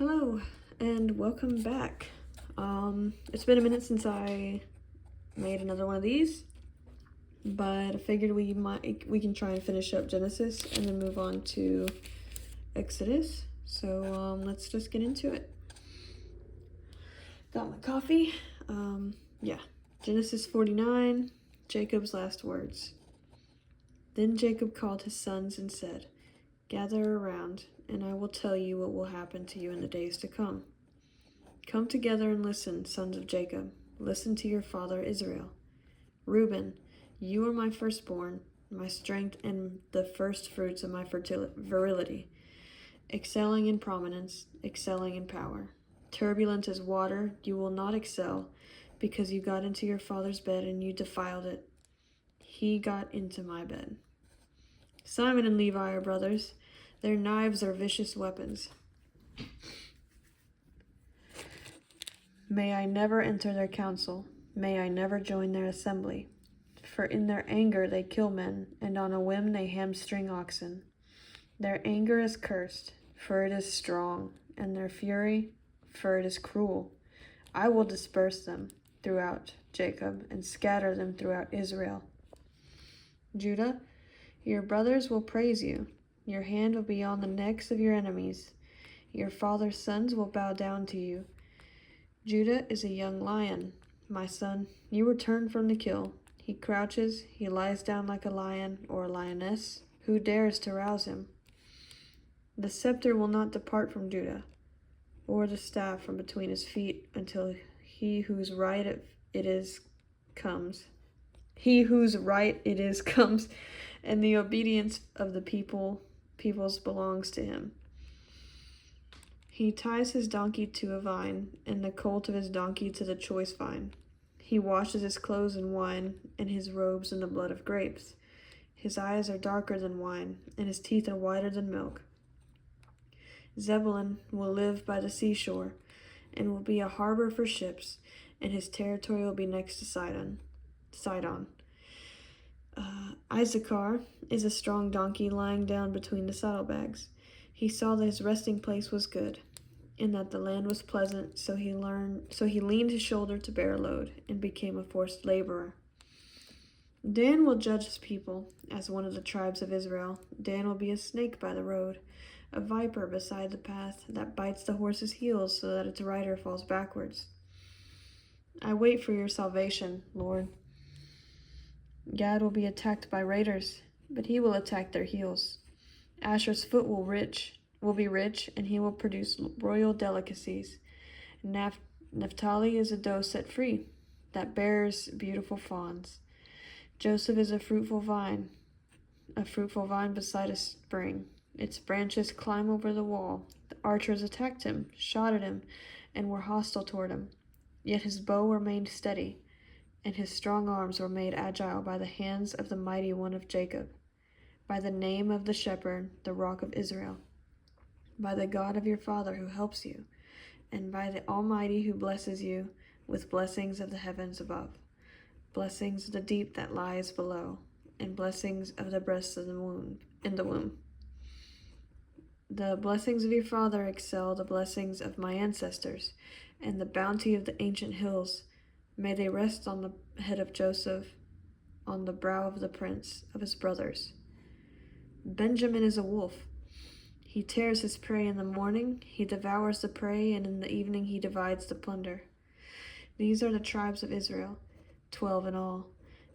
Hello, and welcome back. It's been a minute since I made another one of these, but I figured we can try and finish up Genesis and then move on to Exodus. So let's just get into it. Got my coffee. Yeah, Genesis 49, Jacob's last words. Then Jacob called his sons and said, "Gather around, and I will tell you what will happen to you in the days to come. Come together and listen, sons of Jacob. Listen to your father Israel. Reuben, you are my firstborn, my strength, and the first fruits of my virility, excelling in prominence, excelling in power. Turbulent as water, you will not excel, because you got into your father's bed and you defiled it. He got into my bed. Simon and Levi are brothers. Their knives are vicious weapons. May I never enter their council. May I never join their assembly. For in their anger they kill men, and on a whim they hamstring oxen. Their anger is cursed, for it is strong, and their fury, for it is cruel. I will disperse them throughout Jacob, and scatter them throughout Israel. Judah, your brothers will praise you. Your hand will be on the necks of your enemies. Your father's sons will bow down to you. Judah is a young lion. My son, you were turned from the kill. He crouches, he lies down like a lion or a lioness. Who dares to rouse him? The scepter will not depart from Judah, or the staff from between his feet, until he whose right it is comes. He whose right it is comes, and the obedience of the peoples belongs to him. He ties his donkey to a vine, and the colt of his donkey to the choice vine. He washes his clothes in wine, and his robes in the blood of grapes. His eyes are darker than wine, and his teeth are whiter than milk. Zebulun will live by the seashore, and will be a harbor for ships, and his territory will be next to Sidon. Issachar is a strong donkey lying down between the saddlebags. He saw that his resting place was good, and that the land was pleasant, so he leaned his shoulder to bear a load, and became a forced laborer. Dan will judge his people as one of the tribes of Israel. Dan will be a snake by the road, a viper beside the path that bites the horse's heels so that its rider falls backwards. I wait for your salvation, Lord. Gad will be attacked by raiders, but he will attack their heels. Asher's foot will be rich, and he will produce royal delicacies. Naphtali is a doe set free, that bears beautiful fawns. Joseph is a fruitful vine beside a spring. Its branches climb over the wall. The archers attacked him, shot at him, and were hostile toward him. Yet his bow remained steady, and his strong arms were made agile by the hands of the mighty one of Jacob, by the name of the shepherd, the rock of Israel, by the God of your father who helps you, and by the Almighty who blesses you with blessings of the heavens above, blessings of the deep that lies below, and blessings of the breasts of the womb. The blessings of your father excel the blessings of my ancestors, and the bounty of the ancient hills. May they rest on the head of Joseph, on the brow of the prince of his brothers. Benjamin is a wolf. He tears his prey in the morning, he devours the prey, and in the evening he divides the plunder. These are the tribes of Israel, 12 in all,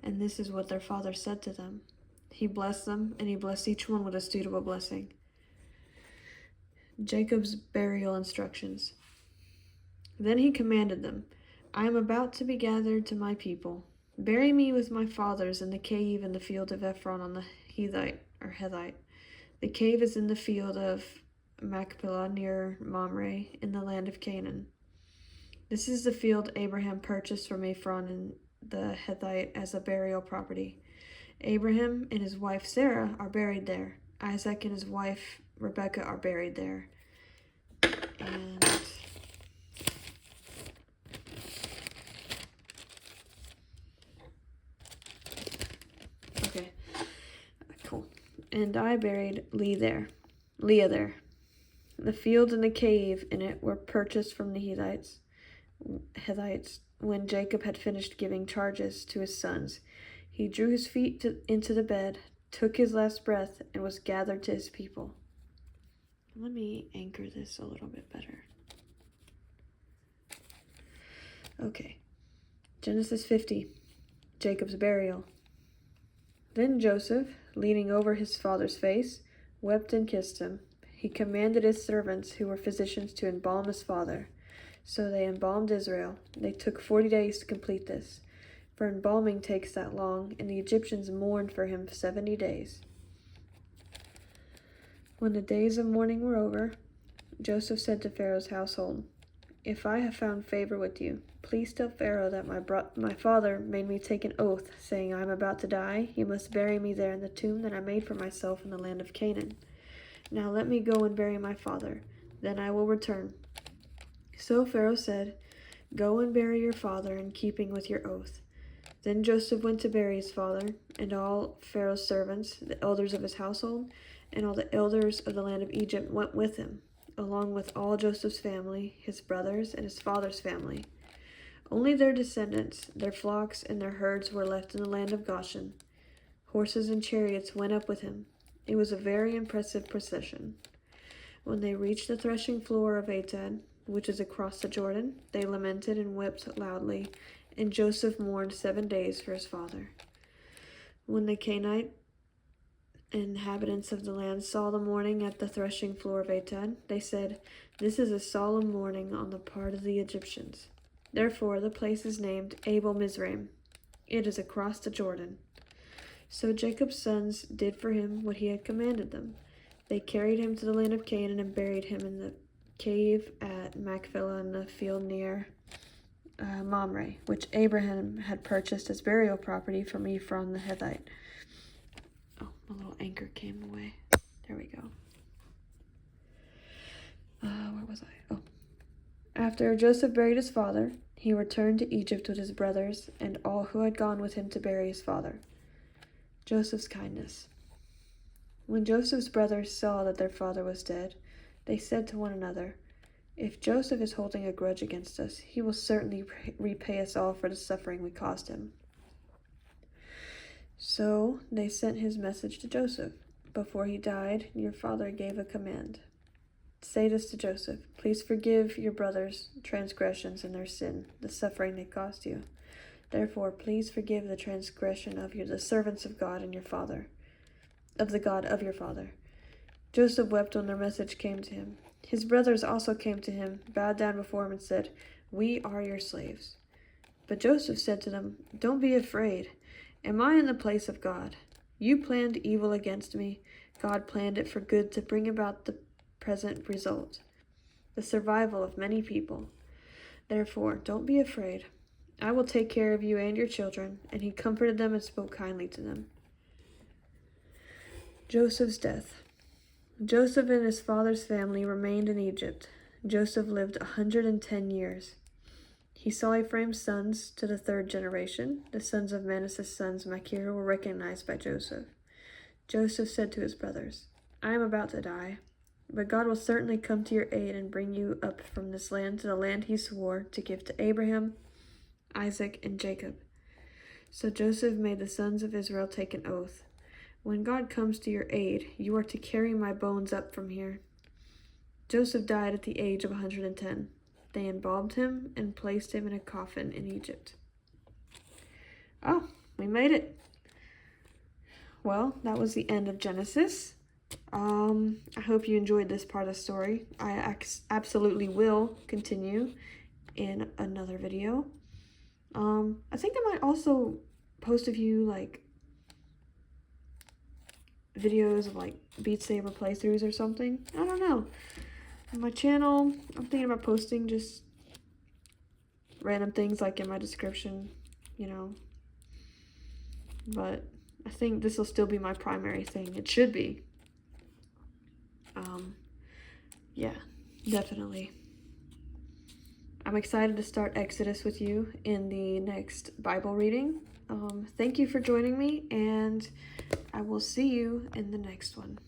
and this is what their father said to them. He blessed them, and he blessed each one with a suitable blessing. Jacob's burial instructions. Then he commanded them, I am about to be gathered to my people. Bury me with my fathers in the cave in the field of Ephron on the Hethite. The cave is in the field of Machpelah near Mamre in the land of Canaan. This is the field Abraham purchased from Ephron and the Hethite as a burial property. Abraham and his wife Sarah are buried there. Isaac and his wife Rebekah are buried there. And okay, cool. And I buried Leah there. The field and the cave in it were purchased from the Hittites when Jacob had finished giving charges to his sons. He drew his feet into the bed, took his last breath, and was gathered to his people. Let me anchor this a little bit better. Okay. Genesis 50. Jacob's burial. Then Joseph, leaning over his father's face, wept and kissed him. He commanded his servants, who were physicians, to embalm his father. So they embalmed Israel. They took 40 days to complete this, for embalming takes that long, and the Egyptians mourned for him 70 days. When the days of mourning were over, Joseph said to Pharaoh's household, "If I have found favor with you, please tell Pharaoh that my father made me take an oath, saying, 'I am about to die. You must bury me there in the tomb that I made for myself in the land of Canaan.' Now let me go and bury my father. Then I will return." So Pharaoh said, "Go and bury your father in keeping with your oath." Then Joseph went to bury his father, and all Pharaoh's servants, the elders of his household, and all the elders of the land of Egypt went with him, along with all Joseph's family, his brothers, and his father's family. Only their descendants, their flocks, and their herds were left in the land of Goshen. Horses and chariots went up with him. It was a very impressive procession. When they reached the threshing floor of Atad, which is across the Jordan, they lamented and wept loudly, and Joseph mourned 7 days for his father. When the Canaanite inhabitants of the land saw the mourning at the threshing floor of Atad, they said, "This is a solemn mourning on the part of the Egyptians." Therefore the place is named Abel Mizraim. It is across the Jordan. So Jacob's sons did for him what he had commanded them. They carried him to the land of Canaan and buried him in the cave at Machpelah in the field near Mamre, which Abraham had purchased as burial property from Ephron the Hittite. Oh, my little anchor came away. There we go. Where was I? Oh. After Joseph buried his father, he returned to Egypt with his brothers and all who had gone with him to bury his father. Joseph's kindness. When Joseph's brothers saw that their father was dead, they said to one another, "If Joseph is holding a grudge against us, he will certainly repay us all for the suffering we caused him." So they sent his message to Joseph. "Before he died, your father gave a command. Say this to Joseph, 'Please forgive your brothers' transgressions and their sin, the suffering they caused you. Therefore, please forgive the transgression of the servants of God and your father, of the God of your father." Joseph wept when their message came to him. His brothers also came to him, bowed down before him, and said, "We are your slaves." But Joseph said to them, "Don't be afraid. Am I in the place of God? You planned evil against me. God planned it for good to bring about the present result, the survival of many people. Therefore, don't be afraid. I will take care of you and your children." And he comforted them and spoke kindly to them. Joseph's death. Joseph and his father's family remained in Egypt. Joseph lived 110 years. He saw Ephraim's sons to the 3rd generation. The sons of Manasseh's sons, Machir, were recognized by Joseph. Joseph said to his brothers, "I am about to die, but God will certainly come to your aid and bring you up from this land to the land he swore to give to Abraham, Isaac, and Jacob." So Joseph made the sons of Israel take an oath. "When God comes to your aid, you are to carry my bones up from here." Joseph died at the age of 110. They embalmed him and placed him in a coffin in Egypt. Oh, we made it. Well, that was the end of Genesis. I hope you enjoyed this part of the story. I absolutely will continue in another video. I think I might also post a few videos of Beat Saber playthroughs or something. I don't know. On my channel, I'm thinking about posting just random things in my description, but I think this will still be my primary thing. It should be. Yeah, definitely. I'm excited to start Exodus with you in the next Bible reading. Thank you for joining me, and I will see you in the next one.